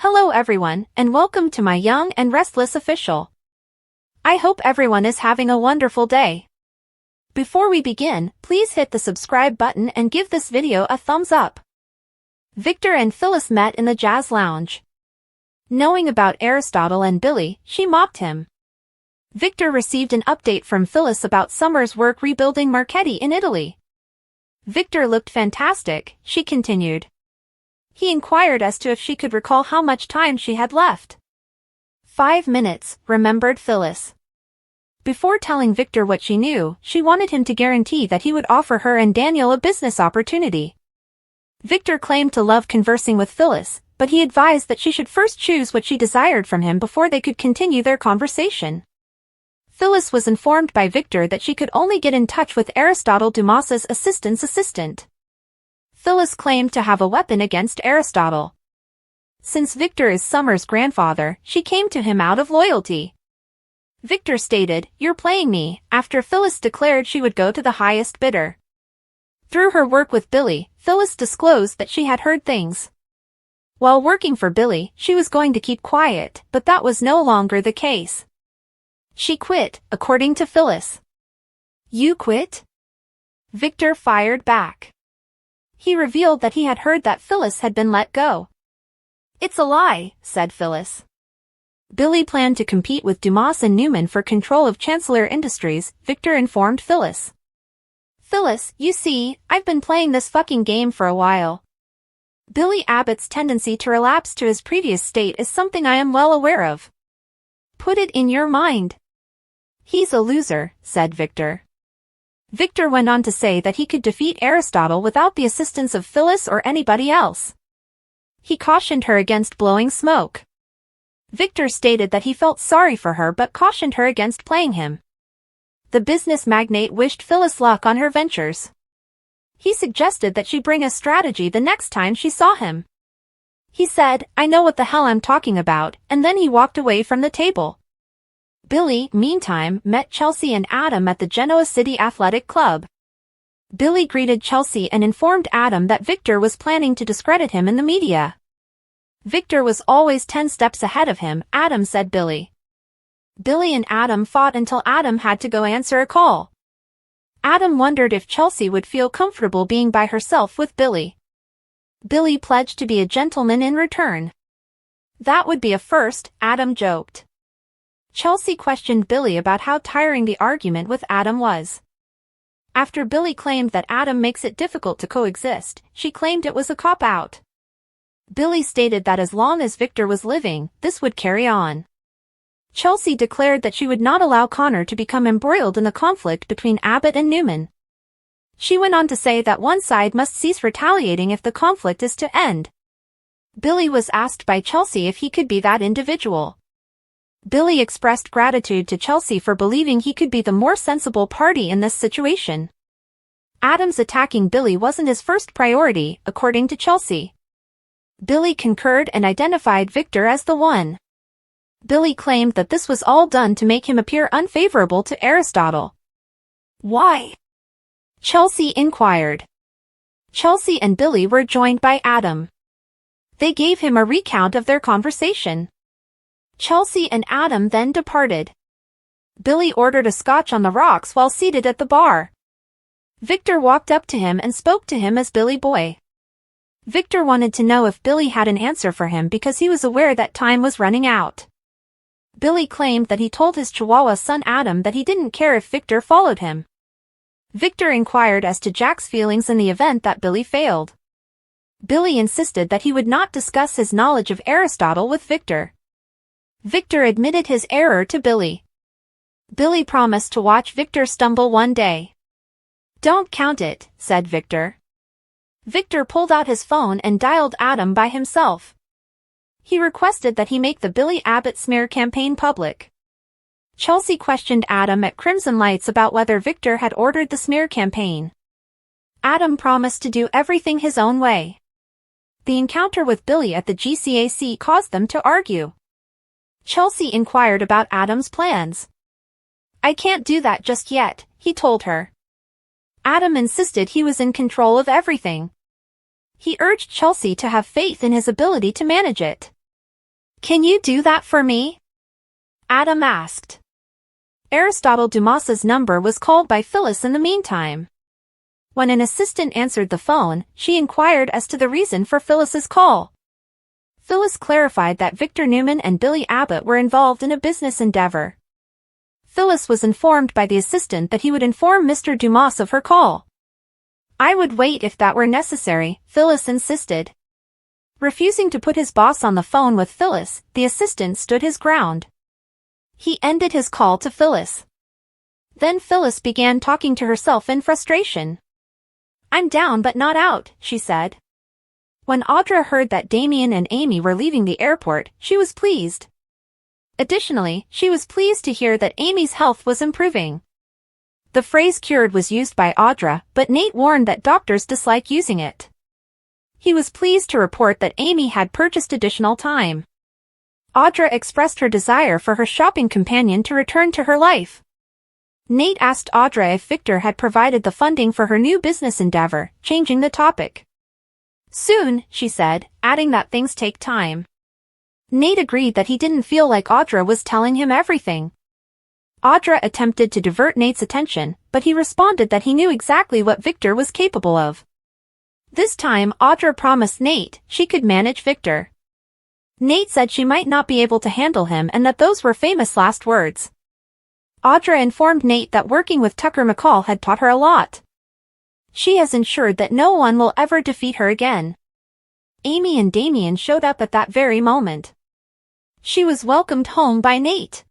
Hello everyone, and welcome to my Young and Restless official. I hope everyone is having a wonderful day. Before we begin, please hit the subscribe button and give this video a thumbs up. Victor and Phyllis met in the jazz lounge. Knowing about Aristotle and Billy, she mocked him. Victor received an update from Phyllis about Summer's work rebuilding Marchetti in Italy. Victor looked fantastic, she continued. He inquired as to if she could recall how much time she had left. 5 minutes, remembered Phyllis. Before telling Victor what she knew, she wanted him to guarantee that he would offer her and Daniel a business opportunity. Victor claimed to love conversing with Phyllis, but he advised that she should first choose what she desired from him before they could continue their conversation. Phyllis was informed by Victor that she could only get in touch with Aristotle Dumas's assistant's assistant. Phyllis claimed to have a weapon against Aristotle. Since Victor is Summer's grandfather, she came to him out of loyalty. Victor stated, "You're playing me," after Phyllis declared she would go to the highest bidder. Through her work with Billy, Phyllis disclosed that she had heard things. While working for Billy, she was going to keep quiet, but that was no longer the case. She quit, according to Phyllis. "You quit?" Victor fired back. He revealed that he had heard that Phyllis had been let go. "It's a lie," said Phyllis. Billy planned to compete with Dumas and Newman for control of Chancellor Industries, Victor informed Phyllis. "Phyllis, you see, I've been playing this fucking game for a while. Billy Abbott's tendency to relapse to his previous state is something I am well aware of. Put it in your mind." "He's a loser," said Victor. Victor went on to say that he could defeat Aristotle without the assistance of Phyllis or anybody else. He cautioned her against blowing smoke. Victor stated that he felt sorry for her but cautioned her against playing him. The business magnate wished Phyllis luck on her ventures. He suggested that she bring a strategy the next time she saw him. He said, "I know what the hell I'm talking about," and then he walked away from the table. Billy, meantime, met Chelsea and Adam at the Genoa City Athletic Club. Billy greeted Chelsea and informed Adam that Victor was planning to discredit him in the media. Victor was always 10 steps ahead of him, Adam said Billy. Billy and Adam fought until Adam had to go answer a call. Adam wondered if Chelsea would feel comfortable being by herself with Billy. Billy pledged to be a gentleman in return. That would be a first, Adam joked. Chelsea questioned Billy about how tiring the argument with Adam was. After Billy claimed that Adam makes it difficult to coexist, she claimed it was a cop-out. Billy stated that as long as Victor was living, this would carry on. Chelsea declared that she would not allow Connor to become embroiled in the conflict between Abbott and Newman. She went on to say that one side must cease retaliating if the conflict is to end. Billy was asked by Chelsea if he could be that individual. Billy expressed gratitude to Chelsea for believing he could be the more sensible party in this situation. Adam's attacking Billy wasn't his first priority, according to Chelsea. Billy concurred and identified Victor as the one. Billy claimed that this was all done to make him appear unfavorable to Aristotle. "Why?" Chelsea inquired. Chelsea and Billy were joined by Adam. They gave him a recount of their conversation. Chelsea and Adam then departed. Billy ordered a scotch on the rocks while seated at the bar. Victor walked up to him and spoke to him as Billy Boy. Victor wanted to know if Billy had an answer for him because he was aware that time was running out. Billy claimed that he told his Chihuahua son Adam that he didn't care if Victor followed him. Victor inquired as to Jack's feelings in the event that Billy failed. Billy insisted that he would not discuss his knowledge of Aristotle with Victor. Victor admitted his error to Billy. Billy promised to watch Victor stumble one day. "Don't count it," said Victor. Victor pulled out his phone and dialed Adam by himself. He requested that he make the Billy Abbott smear campaign public. Chelsea questioned Adam at Crimson Lights about whether Victor had ordered the smear campaign. Adam promised to do everything his own way. The encounter with Billy at the GCAC caused them to argue. Chelsea inquired about Adam's plans. "I can't do that just yet," he told her. Adam insisted he was in control of everything. He urged Chelsea to have faith in his ability to manage it. Can you do that for me? Adam asked. Aristotle Dumas's number was called by Phyllis in the meantime. When an assistant answered the phone, she inquired as to the reason for Phyllis's call. Phyllis clarified that Victor Newman and Billy Abbott were involved in a business endeavor. Phyllis was informed by the assistant that he would inform Mr. Dumas of her call. I would wait if that were necessary, Phyllis insisted. Refusing to put his boss on the phone with Phyllis, the assistant stood his ground. He ended his call to Phyllis. Then Phyllis began talking to herself in frustration. I'm down but not out, she said. When Audra heard that Damien and Amy were leaving the airport, she was pleased. Additionally, she was pleased to hear that Amy's health was improving. The phrase cured was used by Audra, but Nate warned that doctors dislike using it. He was pleased to report that Amy had purchased additional time. Audra expressed her desire for her shopping companion to return to her life. Nate asked Audra if Victor had provided the funding for her new business endeavor, changing the topic. Soon, she said, adding that things take time. Nate agreed that he didn't feel like Audra was telling him everything. Audra attempted to divert Nate's attention, but he responded that he knew exactly what Victor was capable of. This time, Audra promised Nate she could manage Victor. Nate said she might not be able to handle him and that those were famous last words. Audra informed Nate that working with Tucker McCall had taught her a lot. She has ensured that no one will ever defeat her again. Amy and Damien showed up at that very moment. She was welcomed home by Nate.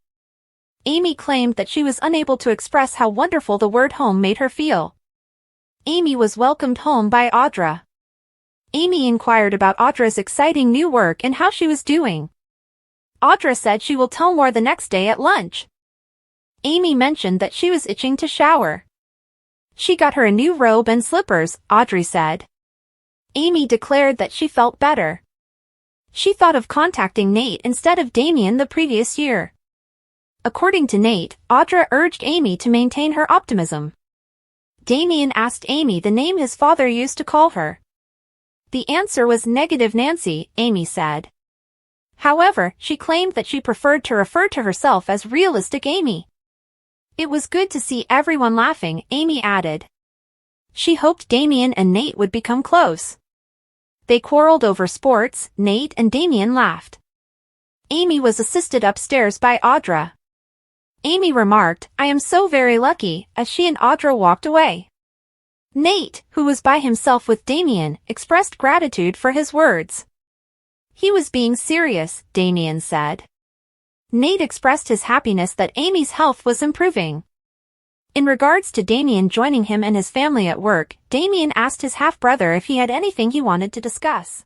Amy claimed that she was unable to express how wonderful the word home made her feel. Amy was welcomed home by Audra. Amy inquired about Audra's exciting new work and how she was doing. Audra said she will tell more the next day at lunch. Amy mentioned that she was itching to shower. She got her a new robe and slippers, Audrey said. Amy declared that she felt better. She thought of contacting Nate instead of Damien the previous year. According to Nate, Audra urged Amy to maintain her optimism. Damien asked Amy the name his father used to call her. The answer was Negative Nancy, Amy said. However, she claimed that she preferred to refer to herself as Realistic Amy. It was good to see everyone laughing, Amy added. She hoped Damien and Nate would become close. They quarreled over sports, Nate and Damien laughed. Amy was assisted upstairs by Audra. Amy remarked, I am so very lucky, as she and Audra walked away. Nate, who was by himself with Damien, expressed gratitude for his words. He was being serious, Damien said. Nate expressed his happiness that Amy's health was improving. In regards to Damien joining him and his family at work, Damien asked his half-brother if he had anything he wanted to discuss.